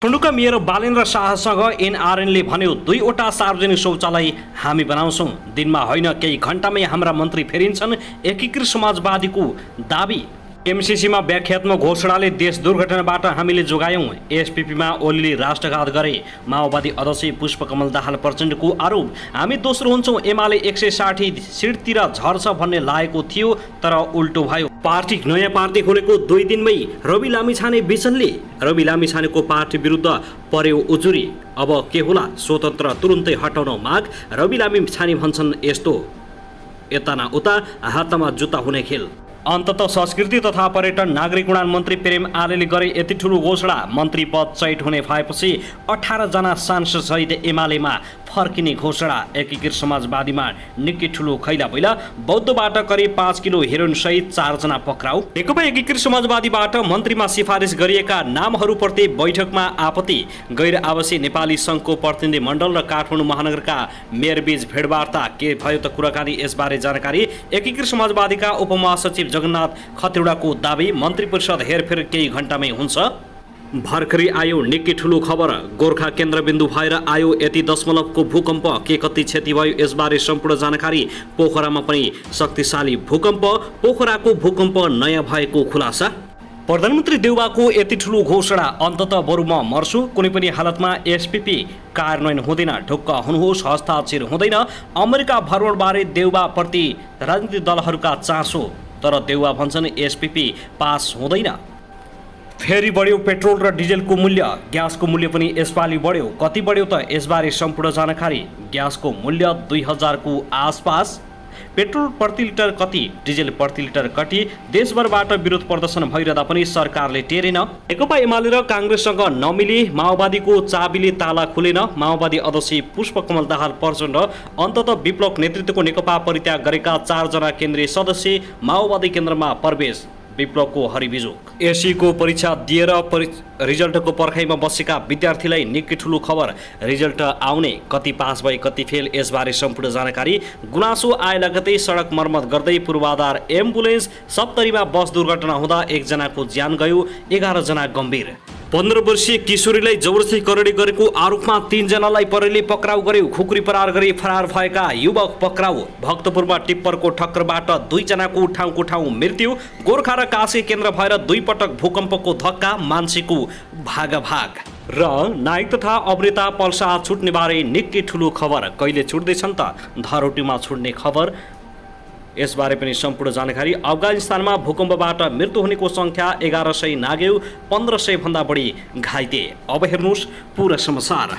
काठमाडौँका mayor Balendra शाहसँग एनआरएनले भन्यो 2वटा सार्वजनिक शौचालय हामी बनाउँछौं, दिनमा होइन केही घण्टामै हाम्रा मन्त्री फेरिन्छन्। एकीकृत समाजवादीको दाबी। एमसीसीमा व्याख्यात्मक घोषणाले देश दुर्घटनाबाट हामीले जोगायौं। एसपीपीमा ओलीले राष्ट्रघात गरे। माओवादी अध्यक्ष पुष्पकमल दाहाल प्रचण्डको आरोप। हामी दोस्रो हुन्छौं। एमाले 160 सिटतिर झर्छ भन्ने लागेको थियो तर उल्टो भयो। नयाँ पार्टी खोलेको 2 दिनमै रवि लामिछाने बिचनले। रवि लामिछानेको पार्टी विरुद्ध पर्यो उजुरी। अब के होला? स्वतन्त्र तुरुन्तै हटाउन माग। रवि लामिछाने भन्छन् यस्तो, यता न उता हातमा जुत्ता हुने खेल। अन्तत संस्कृति तथा पर्यटन नागरिक उड्डयन मन्त्री प्रेम आलेले गरे यति ठुलो घोषणा। मन्त्री पद चैट हुने भएपछि 18 जना सांसद सहित एमालेमा फर्किने घोषणा। एकीकृत समाजवादीमा निकै ठुलो खैला बैला। बौद्धबाट करिब 5 किलो हेरोइन सहित 4 जना पक्राउ। नेकपा एकीकृत समाजवादीबाट मन्त्रीमा सिफारिस गरिएका नामहरूप्रति बैठकमा आपत्ति। गैर आवासीय नेपाली संघको प्रतिनिधि मण्डल र काठमाडौँ महानगरका मेयरबीच भेटवार्ता। के भयो त कुराकानी, यसबारे जानकारी। एकीकृत समाजवादीका उपमहासचिव जगन्नाथ खतिवडाको दाबी। मन्त्री परिषद हेरफेर केही घण्टामै हुन्छ। भर्खरै आयो निकै ठुलो खबर। गोर्खा केन्द्रबिन्दु भएर आयो यति दशमलवको भूकम्प। के कति क्षति भयो यसबारे सम्पूर्ण जानकारी। पोखरामा पनि शक्तिशाली भूकम्प। पोखराको भूकम्प नयाँ भएको खुलासा। प्रधानमन्त्री देउबाको यति ठुलो घोषणा। अन्ततः बरु म मर्छु, कुनै पनि हालतमा एसपीपी कार्यान्वयन हुँदैन। ढुक्क हुनुहोस्, हस्ताक्षर हुँदैन। अमेरिका भ्रमणबारे देउबाप्रति राजनीतिक दलहरूका चासो, तर देउबा भन्छन् एसपीपी पास हुँदैन। फेरि बढ्यो पेट्रोल र डिजेलको मूल्य। ग्यासको मूल्य पनि यसपालि बढ्यो। कति बढ्यो त यसबारे सम्पूर्ण जानकारी। ग्यासको मूल्य 2000 को आसपास। पेट्रोल प्रति लिटर कति, डिजेल प्रति लिटर कति। देशभरबाट विरोध प्रदर्शन भइरहँदा पनि सरकारले टेरेन। नेकपा एमाले र काङ्ग्रेससँग नमिली। माओवादीको चाबीले ताला खुलेन। माओवादी अध्यक्ष पुष्पकमल दाहाल प्रचण्ड अन्ततः विप्लव नेतृत्वको नेकपा परित्याग गरेका 4 जना केन्द्रीय सदस्य माओवादी केन्द्रमा प्रवेश। विप्लवको हरिबिजोक। एससीको परीक्षा दिएर रिजल्टको पर्खाइमा बसेका विद्यार्थीलाई निकै ठुलो खबर। रिजल्ट आउने, कति पास भए कति फेल, यसबारे सम्पूर्ण जानकारी। गुनासो आए लगतै सडक मर्मत गर्दै पूर्वाधार एम्बुलेन्स। सप्तरीमा बस दुर्घटना हुँदा 1 जनाको ज्यान गयो, 11 जना गम्भीर। 15 वर्षीय किशोरीलाई जबरजस्ती करडी गरेको आरोपमा 3 जनालाई प्रहरीले पक्राउ गर्यो। खुकुरी प्रहार गरी फरार भएका युवक पक्राउ। भक्तपुरमा टिप्परको ठक्करबाट 2 जनाको ठाउँको ठाउँ मृत्यु। गोर्खा र काशी केन्द्र भएर 2 पटक भूकम्पको धक्का, मान्छेको भागाभाग। र नायक तथा अभिनेता पल्सा छुट्ने बारे निकै ठुलो खबर। कहिले छुट्दैछन् त? धरोटीमा छुट्ने खबर। यसबारे पनि सम्पूर्ण जानकारी। अफगानिस्तानमा भूकम्पबाट मृत्यु हुनेको संख्या 1100 नाग्यो, 1500 भन्दा बढी घाइते। अब हेर्नुहोस् पूरा समाचार।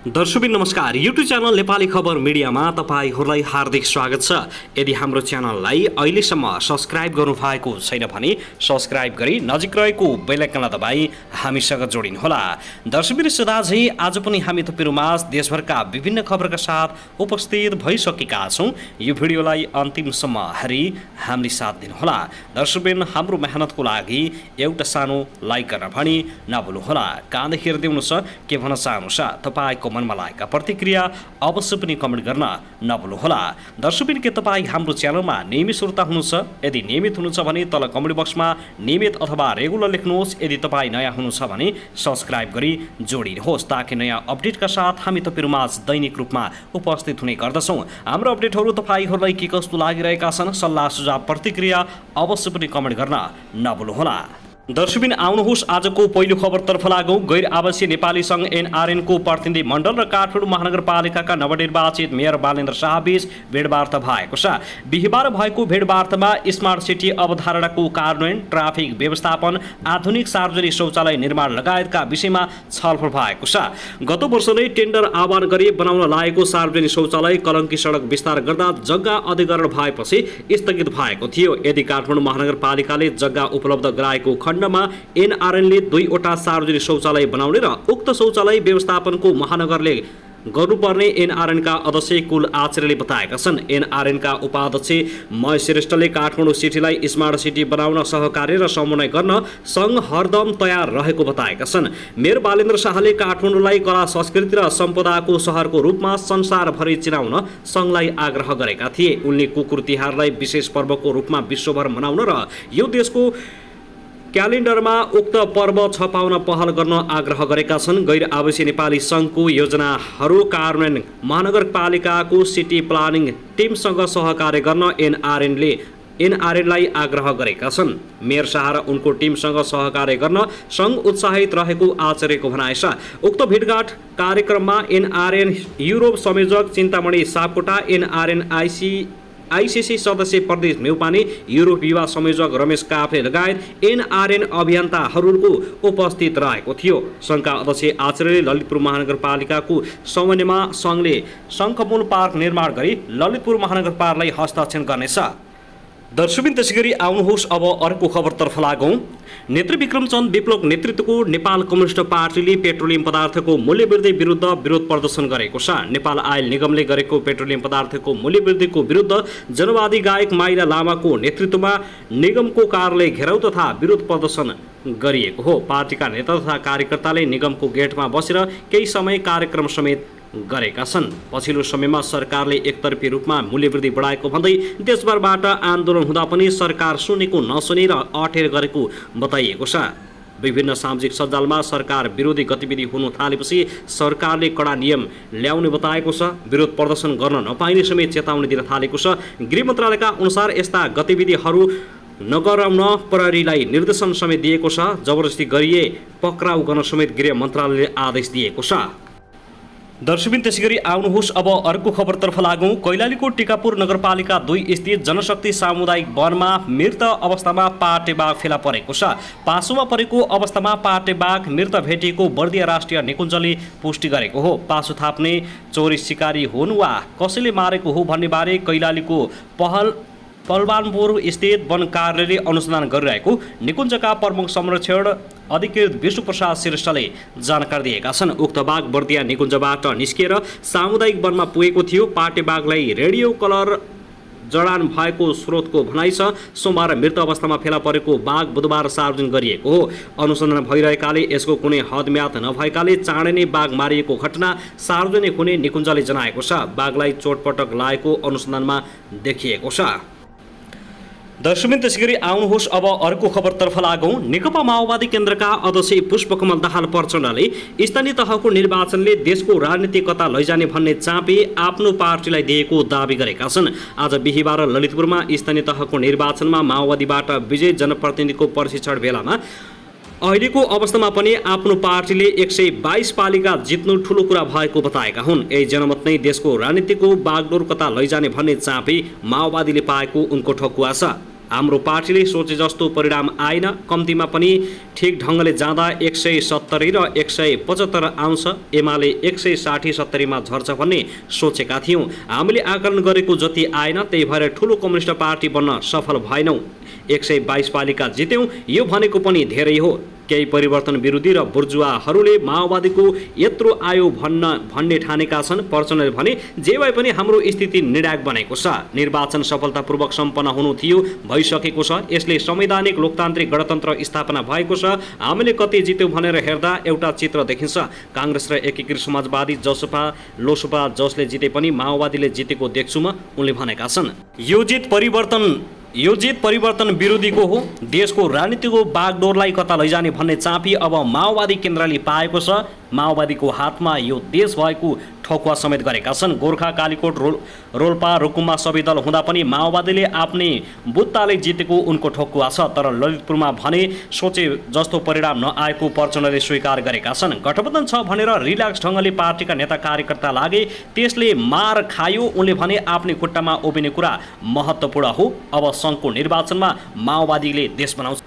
दर्शकबिन नमस्कार। युट्युब च्यानल नेपाली खबर मिडियामा तपाईहरूलाई हार्दिक स्वागत छ। यदि हाम्रो च्यानललाई अहिलेसम्म सब्स्क्राइब गर्नुभएको छैन भने सब्स्क्राइब गरी नजिक रहेको बेल आइकन दबाई हामीसँग जोडिनुहोला। दर्शकबिन सदाझै आज पनि हामी तपाईँहरूमाझ देशभरका विभिन्न खबरका साथ उपस्थित भइसकेका छौँ। यो भिडियोलाई अन्तिमसम्म हेरी हामीले साथ दिनुहोला। दर्शकबिन हाम्रो मेहनतको लागि एउटा सानो लाइक गर्न भनी नभुल्नुहोला। कहाँदेखि हेर्दै हुनुहुन्छ, के भन्न चाहनुहुन्छ, तपाईँको मनमा लागेका प्रतिक्रिया अवश्य पनि कमेन्ट गर्न नभुल्नुहोला। दर्शकबिन के तपाईँ हाम्रो च्यानलमा नियमित श्रोता हुनुहुन्छ? यदि नियमित हुनुहुन्छ भने तल कमेन्ट बक्समा नियमित अथवा रेगुलर लेख्नुहोस्। यदि तपाईँ नयाँ हुनुहुन्छ भने सब्स्क्राइब गरी जोडिनुहोस् ताकि नयाँ अपडेटका साथ हामी तपाईँहरूमाझ दैनिक रूपमा उपस्थित हुने गर्दछौँ। हाम्रो अपडेटहरू तपाईँहरूलाई के कस्तो लागिरहेका छन्, सल्लाह सुझाव प्रतिक्रिया अवश्य पनि कमेन्ट गर्न नभुल्नुहोला। दर्शकबिन आउनुहोस् आजको पहिलो खबरतर्फ लागौँ। गैर आवासीय नेपाली संघ एनआरएनको प्रतिनिधि मण्डल र काठमाडौँ महानगरपालिकाका नवनिर्वाचित मेयर बालेन्द्र शाहबीच भेटवार्ता भएको छ। बिहिबार भएको भेटवार्तामा स्मार्ट सिटी अवधारणाको कार्यान्वयन, ट्राफिक व्यवस्थापन, आधुनिक सार्वजनिक शौचालय निर्माण लगायतका विषयमा छलफल भएको छ। गत वर्ष नै टेन्डर आह्वान गरी बनाउन लागेको सार्वजनिक शौचालय कलङ्की सडक विस्तार गर्दा जग्गा अधिग्रहण भएपछि स्थगित भएको थियो। यदि काठमाडौँ महानगरपालिकाले जग्गा उपलब्ध गराएको खण्डमा एनआरएनले 2वटा सार्वजनिक शौचालय बनाउने र उक्त शौचालय व्यवस्थापनको महानगरले गर्नुपर्ने एनआरएनका अध्यक्ष कुल आचार्यले बताएका छन्। एनआरएनका उपाध्यक्ष मय श्रेष्ठले काठमाडौँ सिटीलाई स्मार्ट सिटी बनाउन सहकार्य र समन्वय गर्न सङ्घ हरदम तयार रहेको बताएका छन्। मेयर बालेन्द्र शाहले काठमाडौँलाई कला संस्कृति र सम्पदाको सहरको रूपमा संसारभरि चिनाउन सङ्घलाई आग्रह गरेका थिए। उनले कुकुर तिहारलाई विशेष पर्वको रूपमा विश्वभर मनाउन र यो देशको क्यालेन्डरमा उक्त पर्व छपाउन पहल गर्न आग्रह गरेका छन्। गैर आवासीय नेपाली सङ्घको योजनाहरू कार्यान्वयन महानगरपालिकाको सिटी प्लानिङ टिमसँग सहकार्य गर्न एनआरएनलाई आग्रह गरेका छन्। मेयर शाह र उनको टिमसँग सहकार्य गर्न सङ्घ उत्साहित रहेको आचार्यको भनाइ छ। उक्त भेटघाट कार्यक्रममा एनआरएन युरोप संयोजक चिन्तामणि सापकोटा, एनआरएन आइसिसी सदस्य प्रदेश न्यौपाने, युरोप युवा संयोजक रमेश काफले लगायत एनआरएन अभियन्ताहरूको उपस्थित रहेको थियो। सङ्घका अध्यक्ष आचार्यले ललितपुर महानगरपालिकाको समन्वयमा सङ्घले शङ्खमूल पार्क निर्माण गरी ललितपुर महानगरपालिकालाई हस्ताक्षर गर्नेछ। दर्शकबिन त्यसै गरी आउनुहोस् अब अर्को खबरतर्फ लागौँ। नेत्री विक्रमचन्द विप्लव नेतृत्वको नेपाल कम्युनिस्ट पार्टीले पेट्रोलियम पदार्थको मूल्यवृद्धि विरुद्ध विरोध प्रदर्शन गरेको छ। नेपाल आयल निगमले गरेको पेट्रोलियम पदार्थको मूल्यवृद्धिको विरुद्ध जनवादी गायक माइला लामाको नेतृत्वमा निगमको कार्यालय घेराउ तथा विरोध प्रदर्शन गरिएको हो। पार्टीका नेता तथा कार्यकर्ताले निगमको गेटमा बसेर केही समय कार्यक्रम समेत गरेका छन्। पछिल्लो समयमा सरकारले एकतर्फी रूपमा मूल्यवृद्धि बढाएको भन्दै देशभरबाट आन्दोलन हुँदा पनि सरकार सुनेको नसुनेर अटेर गरेको बताइएको छ। विभिन्न सामाजिक सञ्जालमा सरकार विरोधी गतिविधि हुन थालेपछि सरकारले कडा नियम ल्याउने बताएको छ। विरोध प्रदर्शन गर्न नपाइने समेत चेतावनी दिन थालेको छ। गृह मन्त्रालयका अनुसार यस्ता गतिविधिहरू नगराउन प्रहरीलाई निर्देशन समेत दिएको छ। जबरजस्ती गरिए पक्राउ गर्न समेत गृह मन्त्रालयले आदेश दिएको छ। दर्शकबिन त्यसै गरी आउनुहोस् अब अर्को खबरतर्फ लागौँ। कैलालीको टिकापुर नगरपालिका 2 स्थित जनशक्ति सामुदायिक वनमा मृत अवस्थामा पाटे बाघ फेला परेको छ। पासोमा परेको अवस्थामा पाटे बाघ मृत भेटिएको बर्दिया राष्ट्रिय निकुञ्जले पुष्टि गरेको हो। पासो थाप्ने चोरी शिकारी हुन् वा कसैले मारेको हो भन्ने बारे कैलालीको पहलवानपुर स्थित वन कार्यालयले अनुसन्धान गरिरहेको निकुञ्जका प्रमुख संरक्षण अधिकृत विष्णुप्रसाद श्रेष्ठले जानकारी दिएका छन्। उक्त बाघ बर्दिया निकुञ्जबाट निस्किएर सामुदायिक वनमा पुगेको थियो। पाटे बाघलाई रेडियो कलर जडान भएको स्रोतको भनाइ छ। सोमबार मृत अवस्थामा फेला परेको बाघ बुधबार सार्वजनिक गरिएको हो। अनुसन्धान भइरहेकाले यसको कुनै हदम्याद नभएकाले चाँडै नै बाघ मारिएको घटना सार्वजनिक हुने निकुञ्जले जनाएको छ। बाघलाई चोटपटक लागेको अनुसन्धानमा देखिएको छ। दर्शकबिन त्यसै गरी आउनुहोस् अब अर्को खबरतर्फ लागौँ। नेकपा माओवादी केन्द्रका अध्यक्ष पुष्पकमल दाहाल प्रचण्डले स्थानीय तहको निर्वाचनले देशको राजनीति कता लैजाने भन्ने चापे आफ्नो पार्टीलाई दिएको दावी गरेका छन्। आज बिहिबार ललितपुरमा स्थानीय तहको निर्वाचनमा माओवादीबाट विजयी जनप्रतिनिधिको प्रशिक्षण बेलामा अहिलेको अवस्थामा पनि आफ्नो पार्टीले 122 पालिका जित्नु ठुलो कुरा भएको बताएका हुन्। यही जनमत नै देशको राजनीतिको बागडोर कता लैजाने भन्ने चापे माओवादीले पाएको उनको ठकुवा छ। हाम्रो पार्टीले सोचे जस्तो परिणाम आएन, कम्तीमा पनि ठिक ढङ्गले जाँदा 170 र 175 आउँछ, एमाले 160-70मा झर्छ भन्ने सोचेका थियौँ। हामीले आकलन गरेको जति आएन, त्यही भएर ठुलो कम्युनिस्ट पार्टी बन्न सफल भएनौँ। 122 पालिका जित्यौँ, यो भनेको पनि धेरै हो। केही परिवर्तन विरोधी र बुर्जुवाहरूले माओवादीको यत्रो आयो भन्ने ठानेका छन्। प्रचण्डले भने जे भए पनि हाम्रो स्थिति निर्णायक बनेको छ। निर्वाचन सफलतापूर्वक सम्पन्न हुनु थियो, भइसकेको छ। यसले संवैधानिक लोकतान्त्रिक गणतन्त्र स्थापना भएको छ। हामीले कति जित्यौँ भनेर हेर्दा एउटा चित्र देखिन्छ। काङ्ग्रेस र एकीकृत समाजवादी जसपा लोसपा जसले जिते पनि माओवादीले जितेको देख्छु म, उनले भनेका छन्। यो जित परिवर्तन विरोधीको हो। देशको राजनीतिको बागडोरलाई कता लैजाने भन्ने चापी अब माओवादी केन्द्रले पाएको छ। माओवादीको हातमा यो देश भएको ठकुवा समेत गरेका छन्। गोर्खा, कालीकोट, रोल्पा, रुकुममा सबै दल हुँदा पनि माओवादीले आफ्नै बुत्ताले जितेको उनको ठकुवा छ। तर ललितपुरमा भने सोचे जस्तो परिणाम नआएको प्रचण्डले स्वीकार गरेका छन्। गठबन्धन छ भनेर रिल्याक्स ढङ्गले पार्टीका नेता कार्यकर्ता लागे, त्यसले मार खायो। उनले भने आफ्नै खुट्टामा उभिने कुरा महत्त्वपूर्ण हो। अब सङ्घको निर्वाचनमा माओवादीले देश बनाउँछ।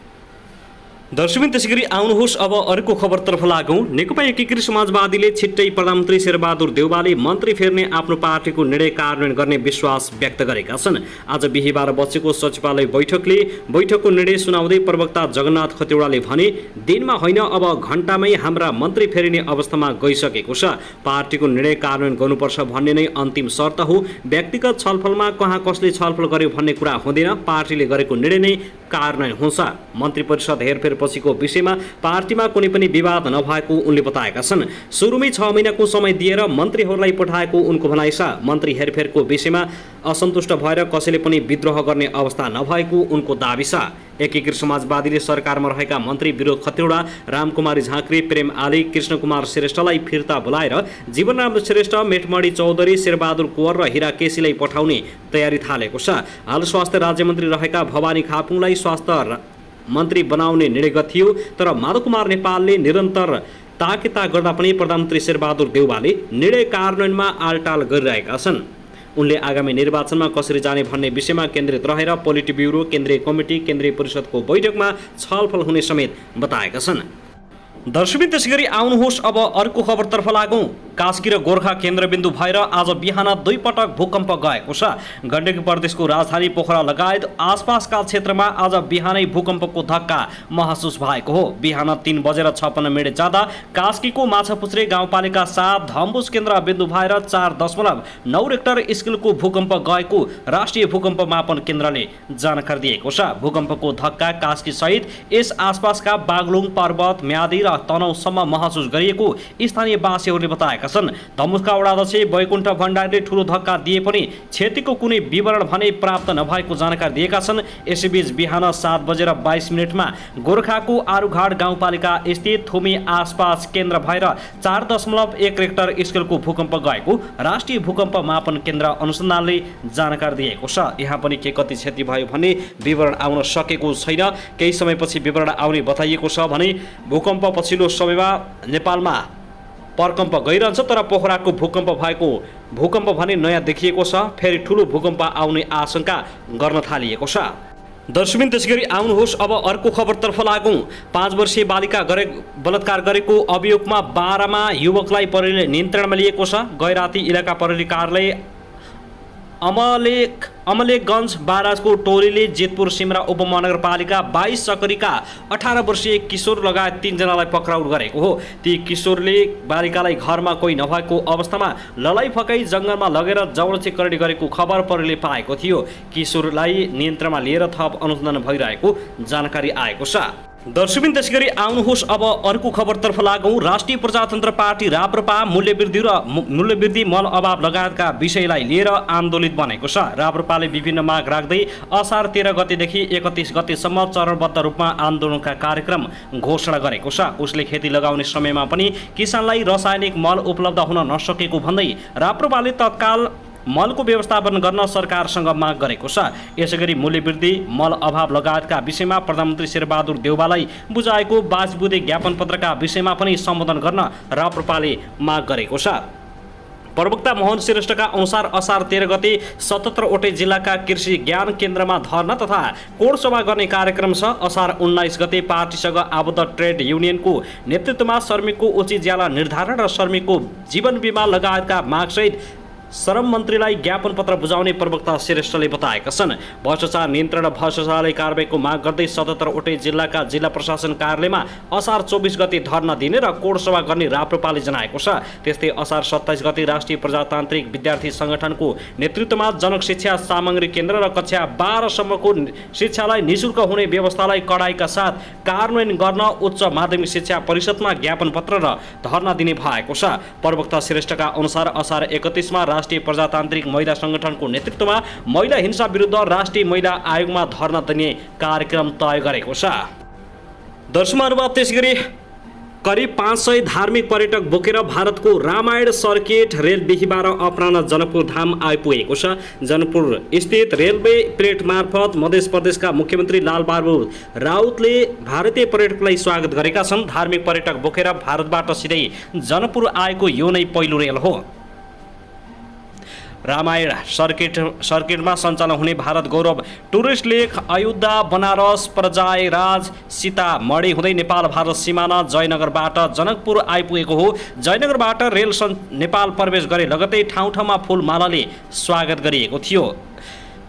दर्शकबिन त्यसैगरी आउनुहोस् अब अर्को खबरतर्फ लागौँ। नेकपा एकीकृत समाजवादीले छिट्टै प्रधानमन्त्री शेरबहादुर देउवाले मन्त्री फेर्ने आफ्नो पार्टीको निर्णय कार्यान्वयन गर्ने विश्वास व्यक्त गरेका छन्। आज बिहीबार बसेको सचिवालय बैठकको निर्णय सुनाउँदै प्रवक्ता जगन्नाथ खतिवडाले भने, दिनमा होइन अब घण्टामै हाम्रा मन्त्री फेरिने अवस्थामा गइसकेको छ। पार्टीको निर्णय कार्यान्वयन गर्नुपर्छ भन्ने नै अन्तिम शर्त हो। व्यक्तिगत छलफलमा कहाँ कसले छलफल गर्यो भन्ने कुरा हुँदैन, पार्टीले गरेको निर्णय नै कार्यान्वयन हुन्छ। मन्त्री परिषद हेरफेर पछिको विषयमा पार्टीमा कुनै पनि विवाद नभएको उनले बताएका छन्। सुरुमै 6 महिनाको समय दिएर मन्त्रीहरूलाई पठाएको उनको भनाइ छ। मन्त्री हेरफेरको विषयमा असन्तुष्ट भएर कसैले पनि विद्रोह गर्ने अवस्था नभएको उनको दाबी छ। एकीकृत समाजवादीले सरकारमा रहेका मन्त्री विरोध खतिवडा, रामकुमारी झाँक्री, प्रेम आली, कृष्णकुमार श्रेष्ठलाई फिर्ता बोलाएर जीवनराम श्रेष्ठ, मेटमणि चौधरी, शेरबहादुर कुँवर र हिरा केसीलाई पठाउने तयारी थालेको छ। हाल स्वास्थ्य राज्यमन्त्री रहेका भवानी खापुङलाई स्वास्थ्य मन्त्री बनाउने निर्णय थियो, तर माधव कुमार नेपालले निरन्तर ताकेता गर्दा पनि प्रधानमन्त्री शेरबहादुर देउवाले निर्णय कार्यान्वयनमा आलटाल गरिरहेका छन्। उनले आगामी निर्वाचनमा कसरी जाने भन्ने विषयमा केन्द्रित रहेर पोलिट ब्युरो, केन्द्रीय कमिटी, केन्द्रीय परिषदको बैठकमा छलफल हुने समेत बताएका छन्। दर्शकबिन त्यसैगरी आउनुहोस् अब अर्को खबरतर्फ लागौँ। कास्की र गोर्खा केन्द्रबिन्दु भएर आज बिहान 2 पटक भूकम्प गएको छ। गण्डकी प्रदेशको राजधानी पोखरा लगायत आसपासका क्षेत्रमा आज बिहानै भूकम्पको धक्का महसुस भएको हो। बिहान 3:56 जाँदा कास्कीको माछापुछ्रे गाउँपालिका 7 धम्बुस केन्द्रबिन्दु भएर 4.9 रेक्टर स्केलको भूकम्प गएको राष्ट्रिय भूकम्प मापन केन्द्रले जानकारी दिएको छ। भूकम्पको धक्का कास्की सहित यस आसपासका बागलुङ, पर्वत, म्यादी र तनहुँसम्म महसुस गरिएको स्थानीयवासीहरूले बताएका छन्। धम्बुसका वडाध्यक्ष वैकुण्ठ भण्डारीले ठूलो धक्का दिए पनि क्षतिको कुनै विवरण भने प्राप्त नभएको जानकारी दिएका छन्। यसैबीच बिहान 7:22 गोर्खाको आरुघाट गाउँपालिका स्थित थुमी आसपास केन्द्र भएर 4.1 रेक्टर स्केलको भूकम्प गएको राष्ट्रिय भूकम्प मापन केन्द्र अनुसन्धानले जानकारी दिएको छ। यहाँ पनि के कति क्षति भयो भन्ने विवरण आउन सकेको छैन। केही समयपछि विवरण आउने बताइएको छ भने भूकम्प पछिल्लो समयमा नेपालमा प्रकम्प गइरहन्छ, तर पोखराको भूकम्प भने नयाँ देखिएको छ। फेरि ठुलो भूकम्प आउने आशंका गर्न थालिएको छ। दर्शकबिन त्यसैगरी आउनुहोस् अब अर्को खबरतर्फ लागौँ। 5 वर्षीय बालिका बलात्कार गरेको अभियोगमा 12मा युवकलाई प्रहरीले नियन्त्रणमा लिएको छ। गैराती इलाका प्रहरी कार्यालय अमलेखगञ्ज बाराजको टोलीले जेतपुर सिमरा उपमहानगरपालिका 22 सकरीका 18 वर्षीय किशोर लगायत 3 जनालाई पक्राउ गरेको हो। ती किशोरले बालिकालाई घरमा कोही नभएको अवस्थामा ललाई फकाई जङ्गलमा लगेर जबरजस्ती गरेको खबर प्रहरीले पाएको थियो। किशोरलाई नियन्त्रणमा लिएर थप अनुसन्धान भइरहेको जानकारी आएको छ। दर्शकबिन त्यसैगरी आउनुहोस् अब अर्को खबरतर्फ लागौँ। राष्ट्रिय प्रजातन्त्र पार्टी राप्रपा मूल्यवृद्धि मल अभाव लगायतका विषयलाई लिएर आन्दोलित बनेको छ। राप्रपाले विभिन्न माग राख्दै असार 13 गतेदेखि 31 गतेसम्म चरणबद्ध रूपमा आन्दोलनका कार्यक्रम घोषणा गरेको छ। उसले खेती लगाउने समयमा पनि किसानलाई रासायनिक मल उपलब्ध हुन नसकेको भन्दै राप्रपाले तत्काल मलको व्यवस्थापन गर्न सरकारसँग माग गरेको छ। यसैगरी मूल्यवृद्धि मल अभाव लगायतका विषयमा प्रधानमन्त्री शेरबहादुर देउवालाई बुझाएको बाजबुदे ज्ञापन पत्रका विषयमा पनि सम्बोधन गर्न राप्रपाले माग गरेको छ। प्रवक्ता मोहन श्रेष्ठका अनुसार असार 13 गते 77वटै जिल्लाका कृषि ज्ञान केन्द्रमा धर्ना तथा कोड सभा गर्ने कार्यक्रम छ। असार 19 गते पार्टीसँग आबद्ध ट्रेड युनियनको नेतृत्वमा श्रमिकको उचित ज्याला निर्धारण र श्रमिकको जीवन बिमा लगायतका मागसहित श्रम मन्त्रीलाई ज्ञापन पत्र बुझाउने प्रवक्ता श्रेष्ठले बताएका छन्। भ्रष्टाचार नियन्त्रण र भ्रष्टाचारलाई कारबाहीको माग गर्दै 77वटै जिल्लाका जिल्ला प्रशासन कार्यालयमा असार 24 गते धर्ना दिने र कोड सभा गर्ने राप्रपाले जनाएको छ। त्यस्तै असार 27 गते राष्ट्रिय प्रजातान्त्रिक विद्यार्थी संगठनको नेतृत्वमा जनक शिक्षा सामग्री केन्द्र र कक्षा 12 सम्मको शिक्षालाई निःशुल्क हुने व्यवस्थालाई कडाइका साथ कार्यान्वयन गर्न उच्च माध्यमिक शिक्षा परिषदमा ज्ञापन पत्र र धर्ना दिने भएको छ। प्रवक्ता श्रेष्ठका अनुसार असार 31मा राष्ट्रिय प्रजातान्त्रिक महिला संगठनको नेतृत्वमा महिला हिंसा विरुद्ध राष्ट्रिय महिला आयोगमा धर्ना दिने कार्यक्रम तय गरेको छ। दर्शकहरू त्यसैगरी करिब 500 धार्मिक पर्यटक बोकेर भारतको रामायण सर्किट रेल बिहीबार अपराह्न जनकपुर धाम आइपुगेको छ। जनकपुर स्थित रेलवे प्लेट मार्फत मध्य प्रदेशका मुख्यमन्त्री लालबहादुर राउतले भारतीय पर्यटकलाई स्वागत गरेका छन्। धार्मिक पर्यटक बोकेर भारतबाट सिधै जनकपुर आएको यो नै पहिलो रेल हो। रामायण सर्किटमा सञ्चालन हुने भारत गौरव टुरिस्ट लेक अयोध्या बनारस पर्जाय राज सीतामढी हुँदै नेपाल भारत सिमाना जयनगरबाट जनकपुर आइपुगेको हो। जयनगरबाट रेल नेपाल प्रवेश गरे लगतै ठाउँ ठाउँमा फुलमालाले स्वागत गरिएको थियो।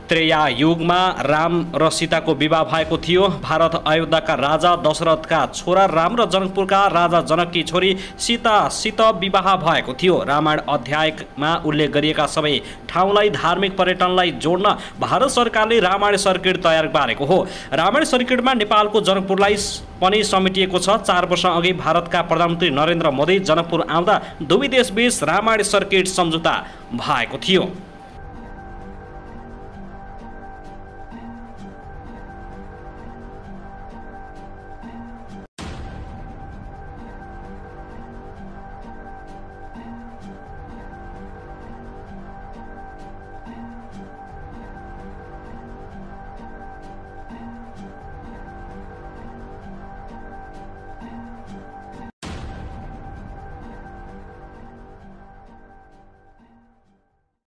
त्रेया युगमा राम र सीताको विवाह भएको थियो। भारत अयोध्याका राजा दशरथका छोरा राम र जनकपुरका राजा जनककी छोरी सीतासित विवाह भएको थियो। रामायण अध्यायमा उल्लेख गरिएका सबै ठाउँलाई धार्मिक पर्यटनलाई जोड्न भारत सरकारले रामायण सर्किट तयार पारेको हो। रामायण सर्किटमा नेपालको जनकपुरलाई पनि समेटिएको छ। 4 वर्ष अघि भारतका प्रधानमन्त्री नरेन्द्र मोदी जनकपुर आउँदा दुवै देशबीच रामायण सर्किट सम्झौता भएको थियो।